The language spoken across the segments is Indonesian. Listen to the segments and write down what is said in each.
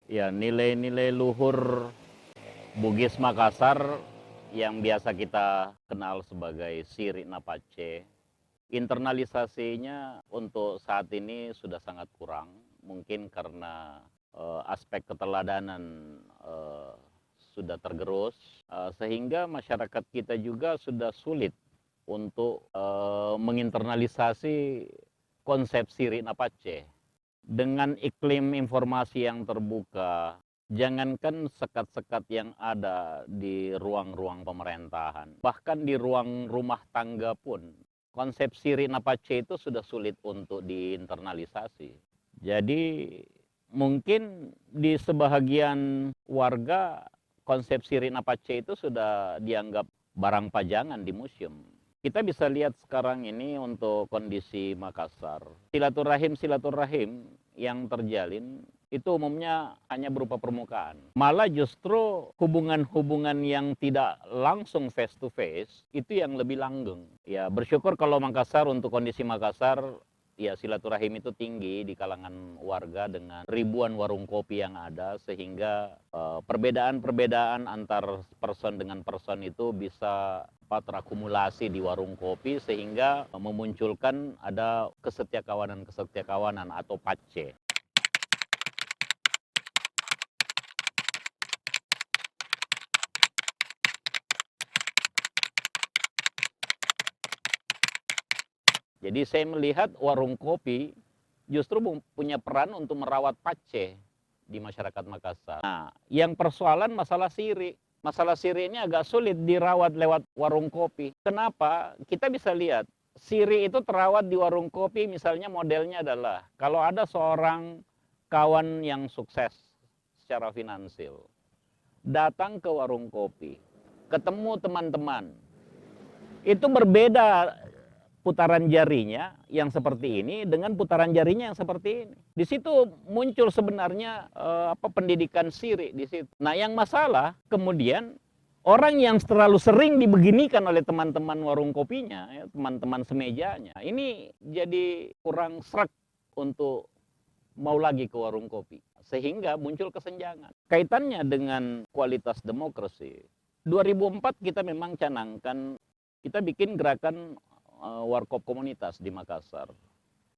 Ya, nilai-nilai luhur Bugis Makassar yang biasa kita kenal sebagai Siri Napace, internalisasinya untuk saat ini sudah sangat kurang. Mungkin karena aspek keteladanan sudah tergerus, sehingga masyarakat kita juga sudah sulit untuk menginternalisasi konsep Siri Napace. Dengan iklim informasi yang terbuka, jangankan sekat-sekat yang ada di ruang-ruang pemerintahan, bahkan di ruang rumah tangga pun, konsep Siri Napace itu sudah sulit untuk diinternalisasi. Jadi mungkin di sebahagian warga, konsep Siri Napace itu sudah dianggap barang pajangan di museum. Kita bisa lihat sekarang ini untuk kondisi Makassar. Silaturahim yang terjalin itu umumnya hanya berupa permukaan. Malah justru hubungan-hubungan yang tidak langsung face to face itu yang lebih langgeng. Ya, bersyukur kalau Makassar, untuk kondisi Makassar, ya silaturahim itu tinggi di kalangan warga dengan ribuan warung kopi yang ada, sehingga perbedaan-perbedaan antar person dengan person itu bisa terakumulasi di warung kopi, sehingga memunculkan ada kesetiakawanan atau pace. Jadi saya melihat warung kopi justru punya peran untuk merawat pace di masyarakat Makassar. Nah, yang persoalan masalah siri. Masalah siri ini agak sulit dirawat lewat warung kopi. Kenapa? Kita bisa lihat, siri itu terawat di warung kopi, misalnya modelnya adalah, kalau ada seorang kawan yang sukses secara finansial, datang ke warung kopi, ketemu teman-teman, itu berbeda putaran jarinya yang seperti ini dengan putaran jarinya yang seperti ini. Di situ muncul sebenarnya pendidikan siri di situ. Nah, yang masalah kemudian orang yang terlalu sering dibeginikan oleh teman-teman warung kopinya, ya, teman-teman semejanya, ini jadi kurang sreg untuk mau lagi ke warung kopi, sehingga muncul kesenjangan. Kaitannya dengan kualitas demokrasi. 2004 kita memang canangkan, kita bikin gerakan warkop komunitas di Makassar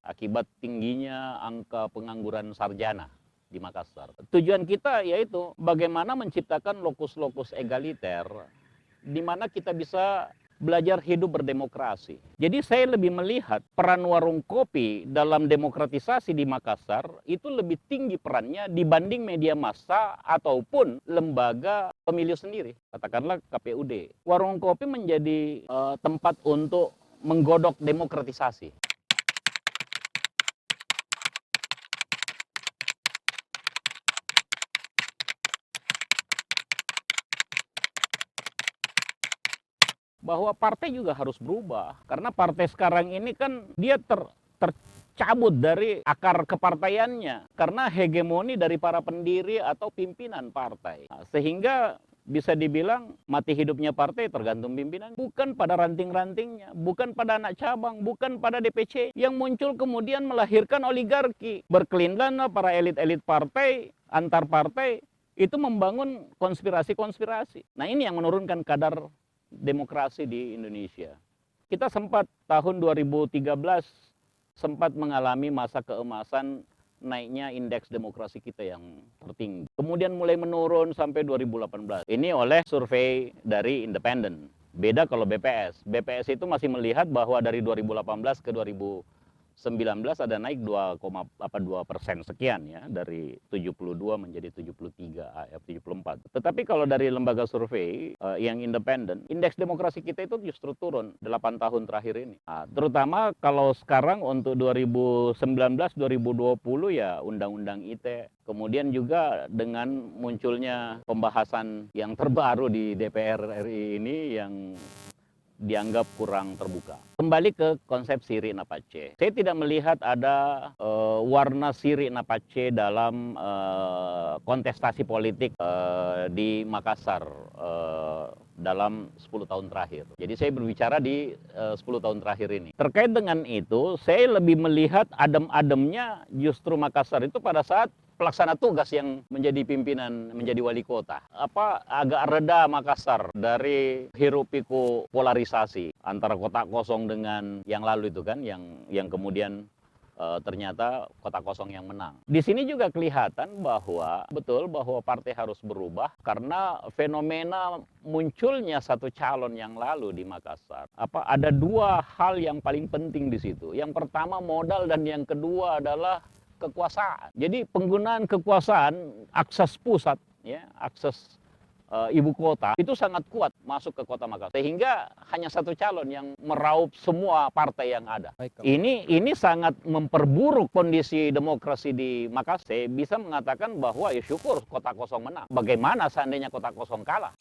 akibat tingginya angka pengangguran sarjana di Makassar. Tujuan kita yaitu bagaimana menciptakan lokus-lokus egaliter di mana kita bisa belajar hidup berdemokrasi. Jadi saya lebih melihat peran warung kopi dalam demokratisasi di Makassar itu lebih tinggi perannya dibanding media massa ataupun lembaga pemilu sendiri, katakanlah KPUD. Warung kopi menjadi tempat untuk menggodok demokratisasi. Bahwa partai juga harus berubah, karena partai sekarang ini kan dia tercabut dari akar kepartaiannya karena hegemoni dari para pendiri atau pimpinan partai. Nah, sehingga bisa dibilang mati hidupnya partai tergantung pimpinan, bukan pada ranting-rantingnya, bukan pada anak cabang, bukan pada DPC. Yang muncul kemudian melahirkan oligarki, berkelindahan para elit-elit partai, antar partai, itu membangun konspirasi-konspirasi. Nah, ini yang menurunkan kadar demokrasi di Indonesia. Kita sempat tahun 2013 sempat mengalami masa keemasan naiknya indeks demokrasi kita yang tertinggi. Kemudian mulai menurun sampai 2018. Ini oleh survei dari independen. Beda kalau BPS. BPS itu masih melihat bahwa dari 2018 ke 2019 ada naik 2,2% sekian, ya, dari 72 menjadi 73, 74. Tetapi kalau dari lembaga survei yang independen, indeks demokrasi kita itu justru turun 8 tahun terakhir ini. Nah, terutama kalau sekarang untuk 2019-2020 ya Undang-Undang ITE. Kemudian juga dengan munculnya pembahasan yang terbaru di DPR RI ini yang dianggap kurang terbuka. Kembali ke konsep Siri Napace. Saya tidak melihat ada warna Siri Napace dalam kontestasi politik di Makassar dalam 10 tahun terakhir. Jadi saya berbicara di 10 tahun terakhir ini. Terkait dengan itu, saya lebih melihat adem-ademnya justru Makassar itu pada saat pelaksana tugas yang menjadi pimpinan, menjadi wali kota. Agak reda Makassar dari hiruk pikuk polarisasi antara kota kosong dengan yang lalu itu kan, yang kemudian ternyata kota kosong yang menang. Di sini juga kelihatan bahwa betul bahwa partai harus berubah karena fenomena munculnya satu calon yang lalu di Makassar. Ada dua hal yang paling penting di situ. Yang pertama modal dan yang kedua adalah kekuasaan. Jadi penggunaan kekuasaan, akses pusat, ya, akses ibu kota itu sangat kuat masuk ke kota Makassar, sehingga hanya satu calon yang meraup semua partai yang ada. Ini sangat memperburuk kondisi demokrasi di Makassar. Bisa mengatakan bahwa ya syukur kota kosong menang. Bagaimana seandainya kota kosong kalah?